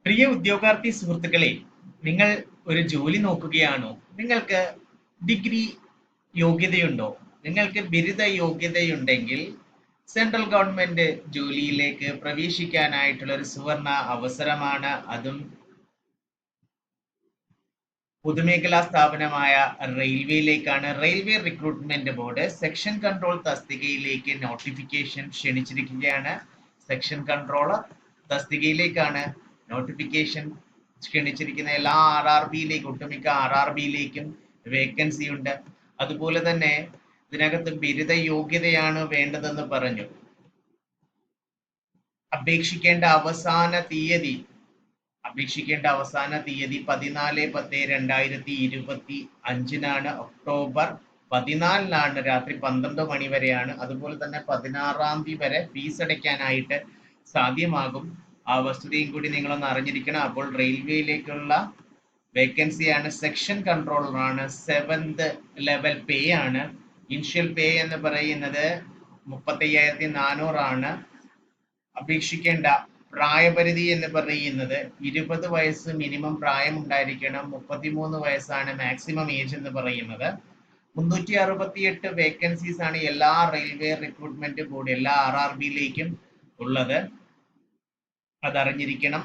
പ്രിയ ഉദ്യോഗാർത്ഥി സുഹൃത്തുക്കളെ, നിങ്ങൾ ഒരു ജോലി നോക്കുകയാണോ? നിങ്ങൾക്ക് ഡിഗ്രി യോഗ്യതയുണ്ടോ? നിങ്ങൾക്ക് ബിരുദ യോഗ്യതയുണ്ടെങ്കിൽ സെൻട്രൽ ഗവൺമെന്റ് ജോലിയിലേക്ക് പ്രവേശിക്കാനായിട്ടുള്ള ഒരു സുവർണ അവസരമാണ്. അതും പൊതുമേഖലാ സ്ഥാപനമായ റെയിൽവേയിലേക്കാണ്. Railway recruitment board section control തസ്തികയിലേക്ക് നോട്ടിഫിക്കേഷൻ ക്ഷണിച്ചിരിക്കുകയാണ്. സെക്ഷൻ കൺട്രോളർ തസ്തികയിലേക്കാണ് നോട്ടിഫിക്കേഷൻ ക്ഷണിച്ചിരിക്കുന്ന. എല്ലാ RRBയിലേക്കും, ഒട്ടുമിക്ക RRBയിലേക്കും വേക്കൻസി ഉണ്ട്. അതുപോലെ തന്നെ ഇതിനകത്ത് ബിരുദ യോഗ്യതയാണ് വേണ്ടതെന്ന് പറഞ്ഞു. അപേക്ഷിക്കേണ്ട അവസാന തീയതി 14/10/2025 ഒക്ടോബർ 14 രാത്രി 12 മണി വരെയാണ്. അതുപോലെ തന്നെ 16 വരെ ഫീസ് അടയ്ക്കാനായിട്ട് സാധ്യമാകും. ആ വസ്തുതയും കൂടി നിങ്ങളൊന്ന് അറിഞ്ഞിരിക്കണം. അപ്പോൾ റെയിൽവേയിലേക്കുള്ള വേക്കൻസിയാണ്. സെക്ഷൻ കൺട്രോളറാണ്. 7th ലെവൽ പേ ആണ്. ഇനിഷ്യൽ പേ എന്ന് പറയുന്നത് 35,400 ആണ്. അപേക്ഷിക്കേണ്ട പ്രായപരിധി എന്ന് പറയുന്നത് 20 വയസ്സ് മിനിമം പ്രായം ഉണ്ടായിരിക്കണം. 33 വയസ്സാണ് മാക്സിമം ഏജ് എന്ന് പറയുന്നത്. 368 വേക്കൻസീസ് ആണ് എല്ലാ റെയിൽവേ റിക്രൂട്ട്മെന്റ് ബോർഡ്, എല്ലാ RRBയിലേക്കും ഉള്ളത്. അതറിഞ്ഞിരിക്കണം.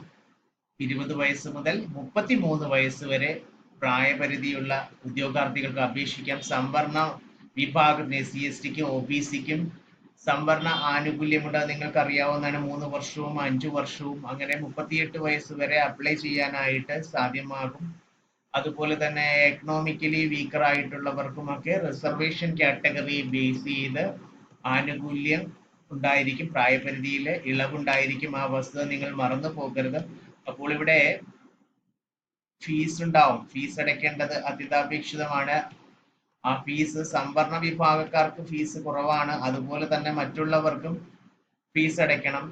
20 വയസ്സ് മുതൽ 33 വയസ്സ് വരെ പ്രായപരിധിയുള്ള ഉദ്യോഗാർത്ഥികൾക്ക് അപേക്ഷിക്കാം. സംവരണ വിഭാഗത്തിന് SC/STക്കും OBCക്കും സംവരണ ആനുകൂല്യമുണ്ട്. നിങ്ങൾക്ക് അറിയാവുന്നതാണ്. 3 വർഷവും 5 വർഷവും അങ്ങനെ 38 വയസ്സ് വരെ അപ്ലൈ ചെയ്യാനായിട്ട് സാധ്യമാകും. അതുപോലെ തന്നെ എക്കണോമിക്കലി വീക്കർ ആയിട്ടുള്ളവർക്കുമൊക്കെ റിസർവേഷൻ കാറ്റഗറി ബേസ് ചെയ്ത് ആനുകൂല്യം ഉണ്ടായിരിക്കും. പ്രായപരിധിയിൽ ഇളവുണ്ടായിരിക്കും. ആ വസ്തുത നിങ്ങൾ മറന്നു പോകരുത്. അപ്പോൾ ഇവിടെ ഫീസ് ഉണ്ടാവും. ഫീസ് അടയ്ക്കേണ്ടത് അത്യന്താപേക്ഷിതമാണ്. ആ ഫീസ് സംവരണ വിഭാഗക്കാർക്ക് ഫീസ് കുറവാണ്. അതുപോലെ തന്നെ മറ്റുള്ളവർക്കും ഫീസ് അടയ്ക്കണം.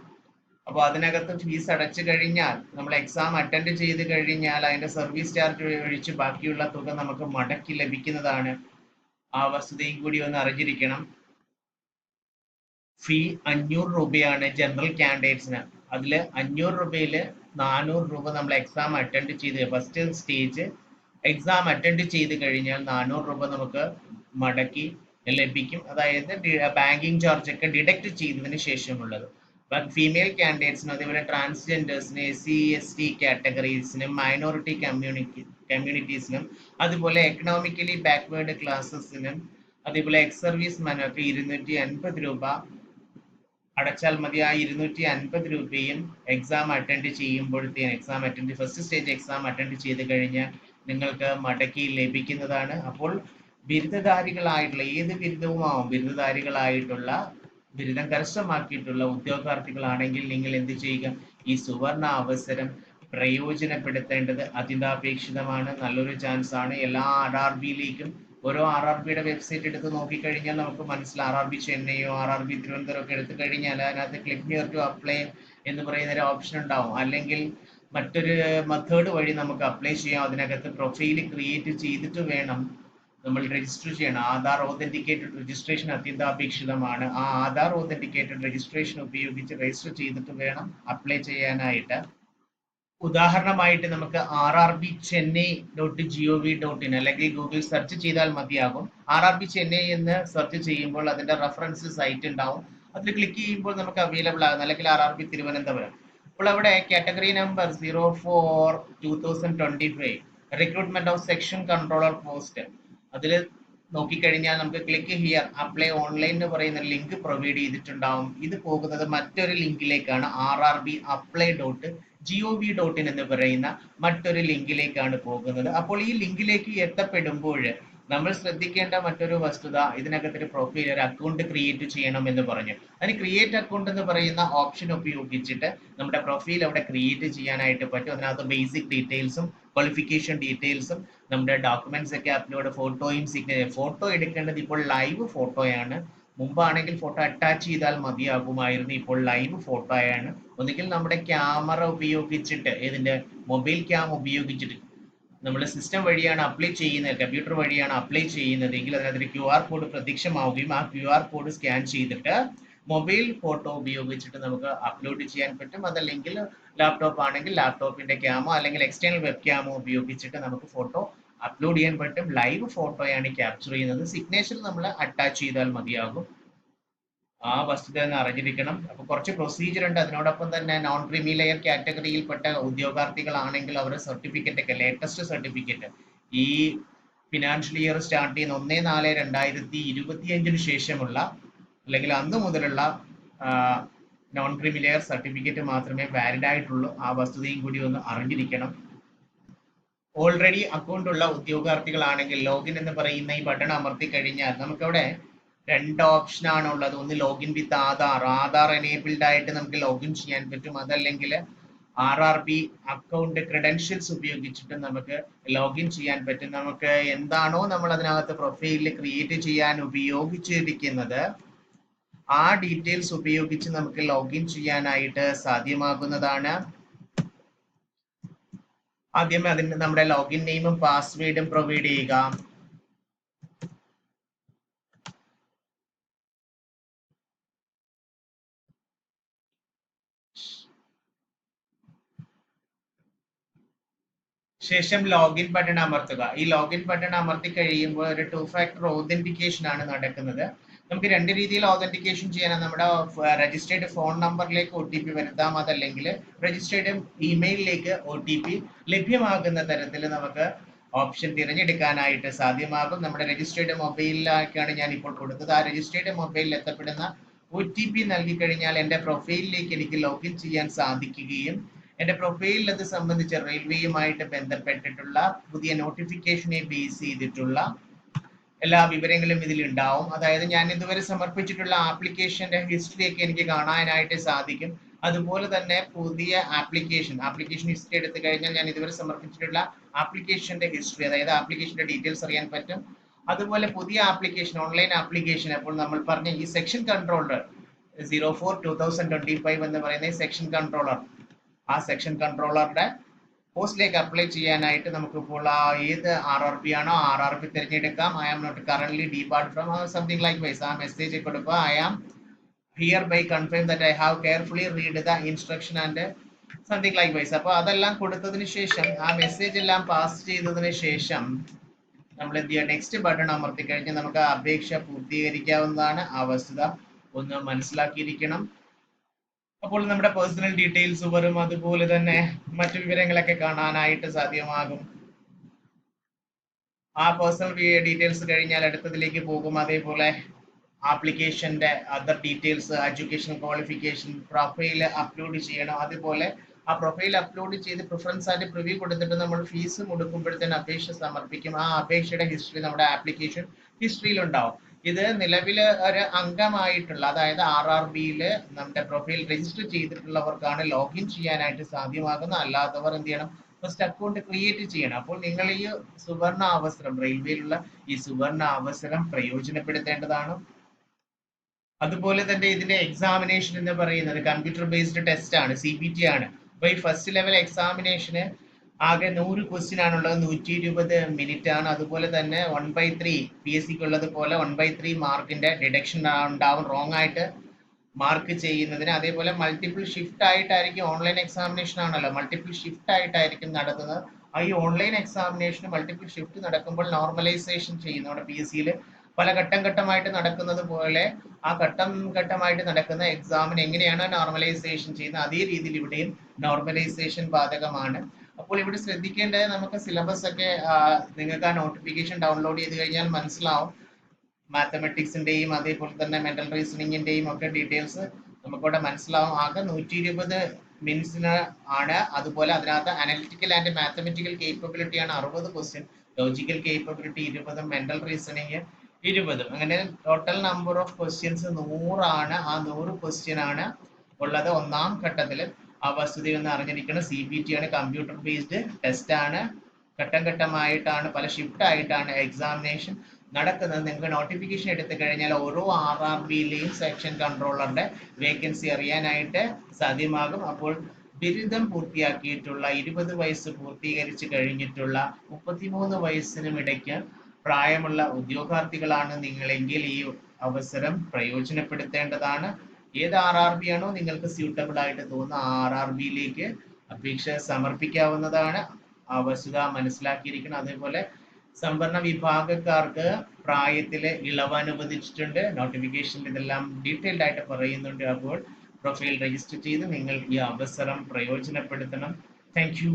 അപ്പോൾ അതിനകത്ത് ഫീസ് അടച്ചു കഴിഞ്ഞാൽ, നമ്മൾ എക്സാം അറ്റൻഡ് ചെയ്ത് കഴിഞ്ഞാൽ അതിന്റെ സർവീസ് ചാർജ് ഒഴിച്ച് ബാക്കിയുള്ള തുക നമുക്ക് മടക്കി ലഭിക്കുന്നതാണ്. ആ വസ്തുതയും കൂടി ഒന്ന് അറിഞ്ഞിരിക്കണം. ഫീ 500 രൂപയാണ് ജനറൽ കാൻഡിഡേറ്റ്സിന്. അതിൽ 500 രൂപയിൽ 400 രൂപ നമ്മൾ എക്സാം അറ്റൻഡ് ചെയ്ത് ഫസ്റ്റ് സ്റ്റേജ് എക്സാം അറ്റൻഡ് ചെയ്ത് കഴിഞ്ഞാൽ 400 രൂപ നമുക്ക് മടക്കി ലഭിക്കും. അതായത് ബാങ്കിങ് ചാർജ് ഒക്കെ ഡിഡക്ട് ചെയ്തതിന് ശേഷമുള്ളത്. ഫീമെയിൽ കാൻഡിഡേറ്റ്സിനും അതേപോലെ ട്രാൻസ്ജെൻഡേഴ്സിനും SC/ST കാറ്റഗറീസിനും മൈനോറിറ്റി കമ്മ്യൂണിറ്റീസിനും അതുപോലെ എക്കണോമിക്കലി ബാക്ക്വേർഡ് ക്ലാസ്സസിനും അതേപോലെ എക്സ് സർവീസ് മാനൊക്കെ 250 രൂപ അടച്ചാൽ മതി. ആ 250 രൂപയും എക്സാം അറ്റൻഡ് ചെയ്യുമ്പോഴത്തേക്കും ഫസ്റ്റ് സ്റ്റേജ് എക്സാം അറ്റൻഡ് ചെയ്ത് കഴിഞ്ഞാൽ നിങ്ങൾക്ക് മടക്കി ലഭിക്കുന്നതാണ്. അപ്പോൾ ബിരുദധാരികളായിട്ടുള്ള ഏത് ബിരുദവുമാവും, ബിരുദധാരികളായിട്ടുള്ള ബിരുദം കരസ്ഥമാക്കിയിട്ടുള്ള ഉദ്യോഗാർത്ഥികളാണെങ്കിൽ നിങ്ങൾ എന്ത് ചെയ്യുക? ഈ സുവർണ അവസരം പ്രയോജനപ്പെടുത്തേണ്ടത് അത്യന്താപേക്ഷിതമാണ്. നല്ലൊരു ചാൻസ് ആണ്. എല്ലാ RRBയിലേക്കും ഓരോ RRBയുടെ വെബ്സൈറ്റ് എടുത്ത് നോക്കിക്കഴിഞ്ഞാൽ നമുക്ക് മനസ്സിലാവും. RRB ചെന്നൈയോ RRB തിരുവനന്തപുരം ഒക്കെ എടുത്തു കഴിഞ്ഞാൽ അതിനകത്ത് ക്ലിക്ക് ഹിയർ ടു അപ്ലൈ എന്ന് പറയുന്ന ഒരു ഓപ്ഷൻ ഉണ്ടാവും. അല്ലെങ്കിൽ മറ്റൊരു മെത്തേഡ് വഴി നമുക്ക് അപ്ലൈ ചെയ്യാം. അതിനകത്ത് പ്രൊഫൈൽ ക്രിയേറ്റ് ചെയ്തിട്ട് വേണം നമ്മൾ രജിസ്റ്റർ ചെയ്യണം. ആധാർ ഓതന്റിക്കേറ്റഡ് രജിസ്ട്രേഷൻ അത്യന്താപേക്ഷിതമാണ്. ആ ആധാർ ഓതന്റിക്കേറ്റഡ് രജിസ്ട്രേഷൻ ഉപയോഗിച്ച് രജിസ്റ്റർ ചെയ്തിട്ട് വേണം അപ്ലൈ ചെയ്യാനായിട്ട്. ഉദാഹരണമായിട്ട് നമുക്ക് RRB chennai.gov.in അല്ലെങ്കിൽ ഗൂഗിൾ സെർച്ച് ചെയ്താൽ മതിയാകും. RRB ചെന്നൈ എന്ന് സെർച്ച് ചെയ്യുമ്പോൾ അതിന്റെ റെഫറൻസ് സൈറ്റ് ഉണ്ടാവും. അതിൽ ക്ലിക്ക് ചെയ്യുമ്പോൾ നമുക്ക് അവൈലബിൾ ആകും. അല്ലെങ്കിൽ RRB തിരുവനന്തപുരം. അപ്പോൾ അവിടെ category number 04/2025 recruitment of section controller post, അതിൽ നോക്കിക്കഴിഞ്ഞാൽ നമുക്ക് ക്ലിക്ക് ഹിയർ അപ്ലൈ ഓൺലൈൻ എന്ന് പറയുന്ന ലിങ്ക് പ്രൊവൈഡ് ചെയ്തിട്ടുണ്ടാവും. ഇത് പോകുന്നത് മറ്റൊരു ലിങ്കിലേക്കാണ്. RRBapply.gov.in എന്ന് പറയുന്ന മറ്റൊരു ലിങ്കിലേക്കാണ് പോകുന്നത്. അപ്പോൾ ഈ ലിങ്കിലേക്ക് എത്തപ്പെടുമ്പോൾ നമ്മൾ ശ്രദ്ധിക്കേണ്ട മറ്റൊരു വസ്തുത, ഇതിനകത്തൊരു പ്രൊഫൈൽ, ഒരു അക്കൗണ്ട് ക്രിയേറ്റ് ചെയ്യണം എന്ന് പറഞ്ഞു. അതിന് ക്രിയേറ്റ് അക്കൗണ്ട് എന്ന് പറയുന്ന ഓപ്ഷൻ ഉപയോഗിച്ചിട്ട് നമ്മുടെ പ്രൊഫൈൽ അവിടെ ക്രിയേറ്റ് ചെയ്യാനായിട്ട് പറ്റും. അതിനകത്ത് ബേസിക് ഡീറ്റെയിൽസും ക്വാളിഫിക്കേഷൻ ഡീറ്റെയിൽസും നമ്മുടെ ഡോക്യുമെന്റ്സ് ഒക്കെ അപ്ലോഡ്, ഫോട്ടോയും ഫോട്ടോ എടുക്കേണ്ടത് ഇപ്പോൾ ലൈവ് ഫോട്ടോയാണ്. മുമ്പാണെങ്കിൽ ഫോട്ടോ അറ്റാച്ച് ചെയ്താൽ മതിയാകുമായിരുന്നു. ഇപ്പോൾ ലൈവ് ഫോട്ടോ ആണ്. ഒന്നുകിൽ നമ്മുടെ ക്യാമറ ഉപയോഗിച്ചിട്ട്, ഇതിന്റെ മൊബൈൽ ക്യാം ഉപയോഗിച്ചിട്ട് നമ്മൾ സിസ്റ്റം വഴിയാണ് അപ്ലൈ ചെയ്യുന്നത്, കമ്പ്യൂട്ടർ വഴിയാണ് അപ്ലൈ ചെയ്യുന്നത് എങ്കിൽ അതിനകത്ത് QR കോഡ് പ്രത്യക്ഷമാവുകയും ആ QR കോഡ് സ്കാൻ ചെയ്തിട്ട് മൊബൈൽ ഫോട്ടോ ഉപയോഗിച്ചിട്ട് നമുക്ക് അപ്ലോഡ് ചെയ്യാൻ പറ്റും. അതല്ലെങ്കിൽ ലാപ്ടോപ്പ് ആണെങ്കിൽ ലാപ്ടോപ്പിന്റെ ക്യാമോ അല്ലെങ്കിൽ എക്സ്റ്റേണൽ വെബ് ക്യാമോ ഉപയോഗിച്ചിട്ട് നമുക്ക് ഫോട്ടോ അപ്ലോഡ് ചെയ്യാൻ പറ്റും. ലൈവ് ഫോട്ടോയാണ് ക്യാപ്ചർ ചെയ്യുന്നത്. സിഗ്നേച്ചർ നമ്മൾ അറ്റാച്ച് ചെയ്താൽ മതിയാകും. ആ വസ്തുത തന്നെ അറിഞ്ഞിരിക്കണം. അപ്പൊ കുറച്ച് പ്രൊസീജിയർ ഉണ്ട്. അതിനോടൊപ്പം തന്നെ നോൺ ക്രീമി ലെയർ കാറ്റഗറിയിൽപ്പെട്ട ഉദ്യോഗാർത്ഥികളാണെങ്കിൽ അവരുടെ സർട്ടിഫിക്കറ്റ് ഒക്കെ ലേറ്റസ്റ്റ് സർട്ടിഫിക്കറ്റ് ഈ ഫിനാൻഷ്യൽ ഇയർ സ്റ്റാർട്ട് ചെയ്യുന്ന 1/4/2025 ശേഷമുള്ള അല്ലെങ്കിൽ അന്ന് മുതലുള്ള നോൺ ക്രീമി ലെയർ സർട്ടിഫിക്കറ്റ് മാത്രമേ വാലിഡ് ആയിട്ടുള്ളൂ. ആ വസ്തുതയും കൂടി ഒന്ന് അറിഞ്ഞിരിക്കണം. ഓൾറെഡി അക്കൗണ്ട് ഉള്ള ഉദ്യോഗാർത്ഥികളാണെങ്കിൽ ലോഗിൻ എന്ന് പറയുന്ന ഈ ബട്ടൺ അമർത്തി കഴിഞ്ഞാൽ നമുക്കവിടെ 2 ഓപ്ഷൻ ആണ് ഉള്ളത്. ഒന്ന് ലോഗിൻ വിത്ത് ആധാർ എനേബിൾഡ് ആയിട്ട് നമുക്ക് ലോഗിൻ ചെയ്യാൻ പറ്റും. അതല്ലെങ്കിൽ RRB അക്കൗണ്ട് ക്രെഡൻഷ്യൽസ് ഉപയോഗിച്ചിട്ട് നമുക്ക് ലോഗിൻ ചെയ്യാൻ പറ്റും. നമുക്ക് എന്താണോ നമ്മൾ അതിനകത്ത് പ്രൊഫൈലിൽ ക്രിയേറ്റ് ചെയ്യാൻ ഉപയോഗിച്ചിരിക്കുന്നത് ആ ഡീറ്റെയിൽസ് ഉപയോഗിച്ച് നമുക്ക് ലോഗിൻ ചെയ്യാനായിട്ട് സാധ്യമാകുന്നതാണ്. ആദ്യമേ അതിന് നമ്മുടെ ലോഗിൻ നെയിമും പാസ്വേഡും പ്രൊവൈഡ് ചെയ്യുക. ശേഷം ലോഗിൻ ബട്ടൺ അമർത്തുക. ഈ ലോഗിൻ ബട്ടൺ അമർത്തി കഴിയുമ്പോൾ ഒരു 2 ഫാക്ടർ ഓതന്റിക്കേഷൻ ആണ് നടക്കുന്നത്. നമുക്ക് 2 രീതിയിൽ ഓതന്റിക്കേഷൻ ചെയ്യാനാണ്. നമ്മുടെ രജിസ്റ്റേർഡ് ഫോൺ നമ്പറിലേക്ക് OTP വരുത്താം. അതല്ലെങ്കിൽ രജിസ്റ്റേർഡ് ഇമെയിലിലേക്ക് OTP ലഭ്യമാകുന്ന തരത്തിൽ നമുക്ക് ഓപ്ഷൻ തിരഞ്ഞെടുക്കാനായിട്ട് സാധ്യമാകും. നമ്മുടെ രജിസ്റ്റേർഡ് മൊബൈലിലേക്കാണ് ഞാൻ ഇപ്പോൾ കൊടുത്തത്. ആ രജിസ്റ്റേർഡ് മൊബൈലിൽ എത്തപ്പെടുന്ന OTP നൽകി കഴിഞ്ഞാൽ എൻ്റെ പ്രൊഫൈലിലേക്ക് എനിക്ക് ലോഗിൻ ചെയ്യാൻ സാധിക്കുകയും എന്റെ പ്രൊഫൈലിൽ അത് സംബന്ധിച്ച് റെയിൽവേയുമായിട്ട് ബന്ധപ്പെട്ടിട്ടുള്ള പുതിയ നോട്ടിഫിക്കേഷനെ ബേസ് ചെയ്തിട്ടുള്ള എല്ലാ വിവരങ്ങളും ഇതിൽ ഉണ്ടാവും. അതായത് ഞാൻ ഇതുവരെ സമർപ്പിച്ചിട്ടുള്ള ആപ്ലിക്കേഷന്റെ ഹിസ്റ്ററി ഒക്കെ എനിക്ക് കാണാനായിട്ട് സാധിക്കും. അതുപോലെ തന്നെ പുതിയ ആപ്ലിക്കേഷൻ ഹിസ്റ്ററി എടുത്തു കഴിഞ്ഞാൽ ഞാൻ ഇതുവരെ സമർപ്പിച്ചിട്ടുള്ള ആപ്ലിക്കേഷന്റെ ഹിസ്റ്ററി, അതായത് ആപ്ലിക്കേഷന്റെ ഡീറ്റെയിൽസ് അറിയാൻ പറ്റും. അതുപോലെ പുതിയ ആപ്ലിക്കേഷൻ, ഓൺലൈൻ ആപ്ലിക്കേഷൻ, അപ്പോൾ നമ്മൾ പറഞ്ഞ ഈ സെക്ഷൻ കൺട്രോളർ 04/2025 എന്ന് പറയുന്ന ഈ സെക്ഷൻ കൺട്രോളർ, ആ സെക്ഷൻ കൺട്രോളറുടെ പോസ്റ്റിലേക്ക് അപ്ലൈ ചെയ്യാനായിട്ട് നമുക്ക് ഇപ്പോൾ ഏത് RRB ആണോ RRB തിരഞ്ഞെടുക്കാം. I am not current depart from something like wise ആ മെസ്സേജ് കൊടുക്കുക. I am hereby confirm that I have carefully read the instruction and something like wise. അപ്പോൾ അതെല്ലാം കൊടുത്തതിന് ശേഷം ആ മെസ്സേജ് എല്ലാം പാസ് ചെയ്തതിന് ശേഷം നമ്മൾ എന്ത് ചെയ്യുക, നെക്സ്റ്റ് ബട്ടൺ അമർത്തി കഴിഞ്ഞാൽ നമുക്ക് അപേക്ഷ പൂർത്തീകരിക്കാവുന്നതാണ്. ആ വസ്തുത ഒന്ന് മനസ്സിലാക്കിയിരിക്കണം. അപ്പോൾ നമ്മുടെ പേഴ്സണൽ ഡീറ്റെയിൽസ് വരും. അതുപോലെ തന്നെ മറ്റു വിവരങ്ങളൊക്കെ കാണാനായിട്ട് സാധ്യമാകും. ആ പേഴ്സണൽ ഡീറ്റെയിൽസ് കഴിഞ്ഞാൽ അടുത്തതിലേക്ക് പോകും. അതേപോലെ ആപ്ലിക്കേഷന്റെ other details, education qualification, profile upload ചെയ്യണം. അതുപോലെ ആ പ്രൊഫൈൽ അപ്ലോഡ് ചെയ്ത് പ്രിഫറൻസ് ആയിട്ട് പ്രിവ്യൂ കൊടുത്തിട്ട് നമ്മൾ ഫീസ് കൊടുക്കുമ്പോഴത്തേന് അപേക്ഷ സമർപ്പിക്കും. ആ അപേക്ഷയുടെ ഹിസ്റ്ററി നമ്മുടെ ആപ്ലിക്കേഷൻ ഹിസ്റ്ററിയിൽ ഉണ്ടാവും. ഇത് നിലവില് ഒരു അംഗമായിട്ടുള്ള, അതായത് RRBയിൽ നമ്മുടെ പ്രൊഫൈൽ രജിസ്റ്റർ ചെയ്തിട്ടുള്ളവർക്കാണ് ലോഗിൻ ചെയ്യാനായിട്ട് സാധ്യമാകുന്നത്. അല്ലാത്തവർ എന്ത് ചെയ്യണം, ഫസ്റ്റ് അക്കൗണ്ട് ക്രിയേറ്റ് ചെയ്യണം. അപ്പോൾ നിങ്ങൾ ഈ സുവർണ അവസരം, റെയിൽവേയിലുള്ള ഈ സുവർണ അവസരം പ്രയോജനപ്പെടുത്തേണ്ടതാണ്. അതുപോലെ തന്നെ ഇതിന്റെ എക്സാമിനേഷൻ എന്ന് പറയുന്നത് കമ്പ്യൂട്ടർ ബേസ്ഡ് ടെസ്റ്റ് ആണ്, CBT ആണ്. അപ്പൊ ഈ ഫസ്റ്റ് ലെവൽ എക്സാമിനേഷന് ആകെ 100 ക്വസ്റ്റ്യൻ ആണുള്ളത്, 120 മിനിറ്റ് ആണ്. അതുപോലെ തന്നെ 1/3 PSCക്ക് ഉള്ളത് പോലെ 1/3 മാർക്കിന്റെ ഡിഡക്ഷൻ ഉണ്ടാവും റോങ് ആയിട്ട് മാർക്ക് ചെയ്യുന്നതിന്. അതേപോലെ മൾട്ടിപ്പിൾ ഷിഫ്റ്റ് ആയിട്ടായിരിക്കും, ഓൺലൈൻ എക്സാമിനേഷൻ ആണല്ലോ, മൾട്ടിപ്പിൾ ഷിഫ്റ്റ് ആയിട്ടായിരിക്കും നടത്തുന്നത്. ഈ ഓൺലൈൻ എക്സാമിനേഷൻ മൾട്ടിപ്പിൾ ഷിഫ്റ്റ് നടക്കുമ്പോൾ നോർമലൈസേഷൻ ചെയ്യുന്നു. നമ്മുടെ PSCയിൽ പല ഘട്ടം ഘട്ടമായിട്ട് നടക്കുന്നത് പോലെ ആ ഘട്ടം ഘട്ടമായിട്ട് നടക്കുന്ന എക്സാമിന് എങ്ങനെയാണ് നോർമലൈസേഷൻ ചെയ്യുന്നത്, അതേ രീതിയിൽ ഇവിടെയും നോർമലൈസേഷൻ ബാധകമാണ്. അപ്പോൾ ഇവിടെ ശ്രദ്ധിക്കേണ്ടത്, നമുക്ക് സിലബസ് ഒക്കെ നിങ്ങൾക്ക് ആ നോട്ടിഫിക്കേഷൻ ഡൗൺലോഡ് ചെയ്ത് കഴിഞ്ഞാൽ മനസ്സിലാവും. മാത്തമെറ്റിക്സിന്റെയും അതേപോലെ തന്നെ മെന്റൽ റീസണിങ്ങിന്റെയും ഒക്കെ ഡീറ്റെയിൽസ് നമുക്കിവിടെ മനസ്സിലാവും. ആകെ 120 മിനിറ്റ്സിന് ആണ്. അതുപോലെ അതിനകത്ത് അനലിറ്റിക്കൽ ആൻഡ് മാത്തമെറ്റിക്കൽ കേപ്പബിലിറ്റി ആണ് 60 question, logical capability 20, mental reasoning 20. അങ്ങനെ ടോട്ടൽ നമ്പർ ഓഫ് ക്വസ്റ്റ്യൻസ് 100 ആണ്. ആ 100 ക്വസ്റ്റ്യൻ ആണ് ഉള്ളത് ഒന്നാം ഘട്ടത്തിൽ. ആ വസ്തുതയൊന്ന് അറിഞ്ഞിരിക്കണം. CBT ആണ്, കമ്പ്യൂട്ടർ ബേസ്ഡ് ടെസ്റ്റ് ആണ്. ഘട്ടം ഘട്ടമായിട്ടാണ്, പല ഷിഫ്റ്റ് ആയിട്ടാണ് എക്സാമിനേഷൻ നടക്കുന്നത്. നിങ്ങൾക്ക് നോട്ടിഫിക്കേഷൻ എടുത്തു കഴിഞ്ഞാൽ ഓരോ RRBയിലെയും സെക്ഷൻ കൺട്രോളറുടെ വേക്കൻസി അറിയാനായിട്ട് സാധ്യമാകും. അപ്പോൾ ബിരുദം പൂർത്തിയാക്കിയിട്ടുള്ള, 20 വയസ്സ് പൂർത്തീകരിച്ച് കഴിഞ്ഞിട്ടുള്ള, 33 വയസ്സിനും ഇടയ്ക്ക് പ്രായമുള്ള ഉദ്യോഗാർത്ഥികളാണ് നിങ്ങളെങ്കിൽ ഈ അവസരം പ്രയോജനപ്പെടുത്തേണ്ടതാണ്. ഏത് RRB ആണോ നിങ്ങൾക്ക് സ്യൂട്ടബിൾ ആയിട്ട് തോന്നുന്ന RRBയിലേക്ക് അപേക്ഷ സമർപ്പിക്കാവുന്നതാണ്. ആ വസ്തുത മനസ്സിലാക്കിയിരിക്കണം. അതേപോലെ സംവരണ വിഭാഗക്കാർക്ക് പ്രായത്തിലെ ഇളവ് അനുവദിച്ചിട്ടുണ്ട്. നോട്ടിഫിക്കേഷനിൽ ഇതെല്ലാം ഡീറ്റെയിൽഡ് ആയിട്ട് പറയുന്നുണ്ട്. അപ്പോൾ പ്രൊഫൈൽ രജിസ്റ്റർ ചെയ്ത് നിങ്ങൾ ഈ അവസരം പ്രയോജനപ്പെടുത്തണം. Thank you.